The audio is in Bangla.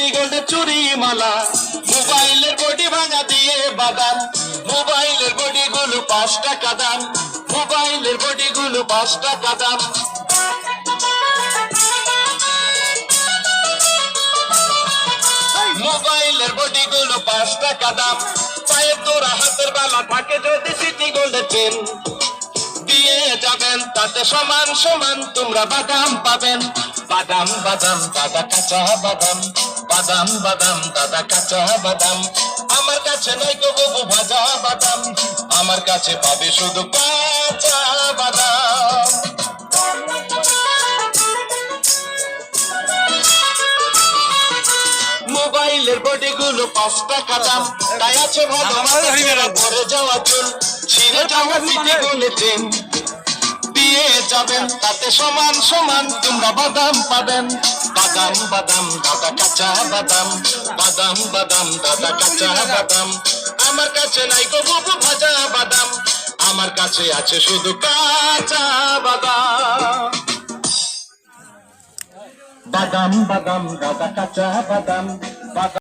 সিটি গোল্ডের চুরি মালা, মোবাইলের বডি ভাঙা দিয়ে বাদাম, মোবাইলের বডি গুলো 5 টাকা দাম, মোবাইলের বডি গুলো 5 টাকা দাম। মোবাইলের বডি গুলো 5 টাকা দাম। পায়ের তোরা হাতের বালা থাকে যদি সিটি গোল্ডের চেন দিয়ে যাবেন, তাতে সমান সমান তোমরা বাদাম পাবেন। বাদাম বাদাম দাদা কাঁচা বাদাম, বাদাম বাদাম দাদা কাঁচা বাদাম। আমার কাছে নাই গো বাবু ভাজা বাদাম, আমার কাছে পাবে শুধু কাঁচা বাদাম। মোবাইলের বডি গুলো 5 টাকা দাম, তাই আছে ভালো পরে যাওয়া চুল, ছিঁড়ে যাওয়া সিটি গোল্ডের চেন দিয়ে যাবেন, তাতে সমান সমান তোমরা বাদাম পাবেন। বাদাম বাদাম দাদা কাঁচা বাদাম, বাদাম বাদাম দাদা কাঁচা বাদাম। আমার কাছে নাই গো বাবু ভাজা বাদাম, আমার কাছে আছে শুধু কাঁচা বাদাম। বাদাম বাদাম দাদা কাঁচা বাদাম।